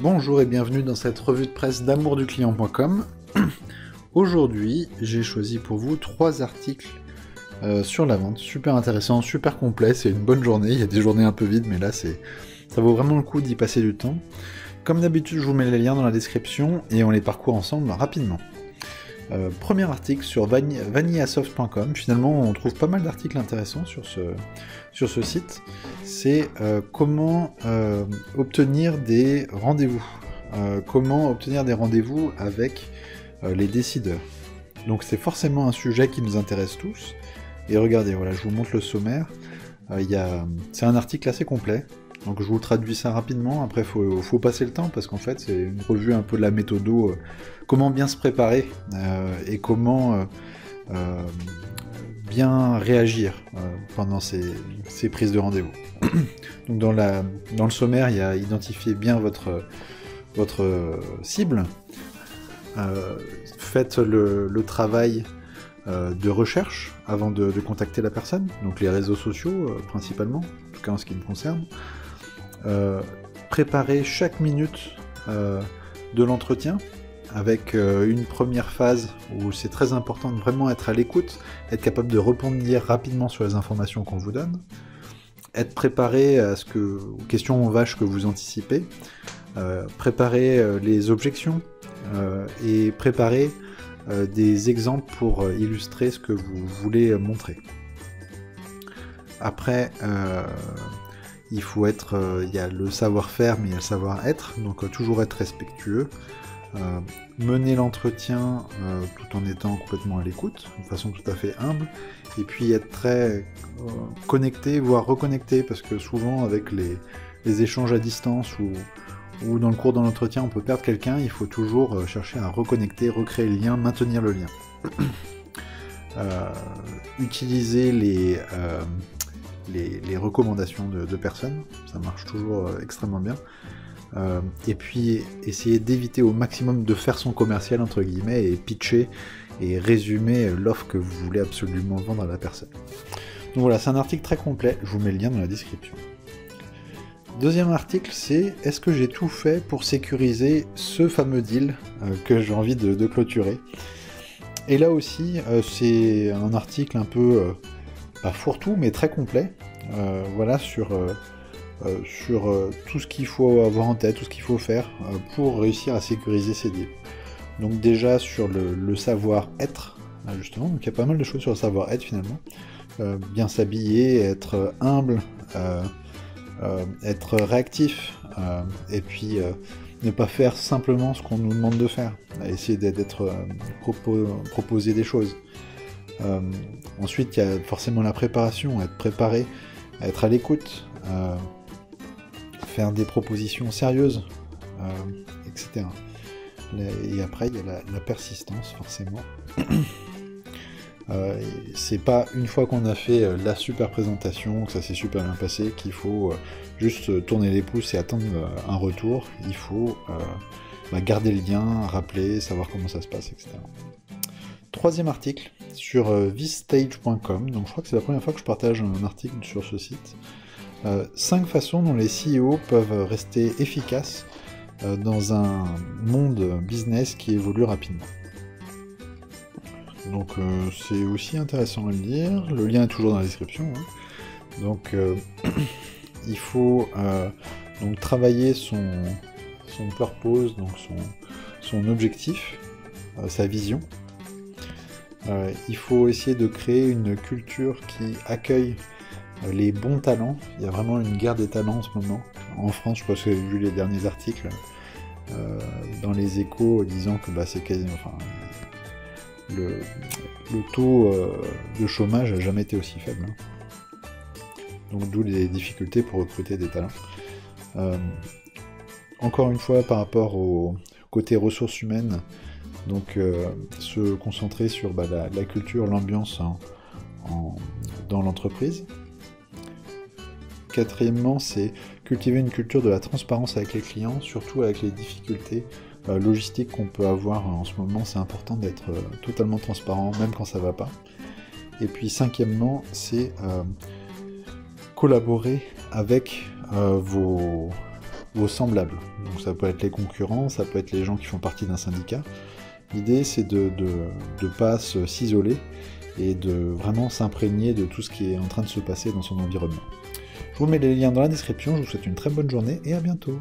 Bonjour et bienvenue dans cette revue de presse d'amourduclient.com. Aujourd'hui, j'ai choisi pour vous 3 articles sur la vente, super intéressants, super complets, c'est une bonne journée, il y a des journées un peu vides, mais là ça vaut vraiment le coup d'y passer du temps. Comme d'habitude, je vous mets les liens dans la description et on les parcourt ensemble rapidement. Premier article sur vanillasoft.com, finalement on trouve pas mal d'articles intéressants sur ce site, c'est comment obtenir des rendez-vous. Comment obtenir des rendez-vous avec les décideurs. Donc c'est forcément un sujet qui nous intéresse tous, et regardez, voilà, je vous montre le sommaire, c'est un article assez complet, donc je vous traduis ça rapidement, après faut passer le temps, parce qu'en fait c'est une revue un peu de la méthodo, comment bien se préparer, et comment bien réagir pendant ces prises de rendez-vous. Donc dans le sommaire, il y a identifier bien votre cible, faites le travail de recherche avant de contacter la personne, donc les réseaux sociaux principalement, en tout cas en ce qui me concerne. Préparez chaque minute de l'entretien avec une première phase où c'est très important de vraiment être à l'écoute, être capable de rebondir rapidement sur les informations qu'on vous donne, être préparé aux questions vaches que vous anticipez, préparer les objections et préparer des exemples pour illustrer ce que vous voulez montrer. Après, il y a le savoir-faire, mais il y a le savoir-être, donc toujours être respectueux, mener l'entretien tout en étant complètement à l'écoute, de façon tout à fait humble, et puis être très connecté, voire reconnecté, parce que souvent avec les échanges à distance ou dans le cours de l'entretien on peut perdre quelqu'un, il faut toujours chercher à reconnecter, recréer le lien, maintenir le lien. Utiliser les recommandations de personnes, ça marche toujours extrêmement bien. Et puis essayer d'éviter au maximum de faire son commercial entre guillemets et pitcher et résumer l'offre que vous voulez absolument vendre à la personne. Donc voilà, c'est un article très complet, je vous mets le lien dans la description. Deuxième article, c'est « Est-ce que j'ai tout fait pour sécuriser ce fameux deal que j'ai envie de clôturer ?» Et là aussi, c'est un article un peu, pas fourre-tout, mais très complet, voilà, sur tout ce qu'il faut avoir en tête, tout ce qu'il faut faire pour réussir à sécuriser ces deals. Donc déjà sur le savoir-être, justement, donc il y a pas mal de choses sur le savoir-être finalement, bien s'habiller, être humble, être réactif, et puis ne pas faire simplement ce qu'on nous demande de faire, essayer proposer des choses. Ensuite, il y a forcément la préparation, être préparé, être à l'écoute, faire des propositions sérieuses, etc. Et après, il y a la persistance, forcément. C'est pas une fois qu'on a fait la super présentation, que ça s'est super bien passé, qu'il faut juste tourner les pouces et attendre un retour. Il faut garder le lien, rappeler, savoir comment ça se passe, etc. Troisième article sur vstage.com, donc je crois que c'est la première fois que je partage un article sur ce site. 5 façons dont les CEO peuvent rester efficaces dans un monde business qui évolue rapidement. Donc c'est aussi intéressant à le lire, le lien est toujours dans la description. Hein. Donc il faut donc travailler son purpose, donc son objectif, sa vision. Il faut essayer de créer une culture qui accueille les bons talents. Il y a vraiment une guerre des talents en ce moment. En France, je pense que j'ai vu les derniers articles dans les Échos disant que c'est quasiment... Enfin, le taux de chômage n'a jamais été aussi faible. Hein. Donc d'où les difficultés pour recruter des talents. Encore une fois, par rapport au côté ressources humaines, donc se concentrer sur la culture, l'ambiance dans l'entreprise. Quatrièmement, c'est cultiver une culture de la transparence avec les clients, surtout avec les difficultés logistiques qu'on peut avoir en ce moment. C'est important d'être totalement transparent, même quand ça va pas. Et puis cinquièmement, c'est collaborer avec vos vos semblables. Donc ça peut être les concurrents, ça peut être les gens qui font partie d'un syndicat. L'idée, c'est de pas s'isoler et de vraiment s'imprégner de tout ce qui est en train de se passer dans son environnement. Je vous mets les liens dans la description, je vous souhaite une très bonne journée et à bientôt.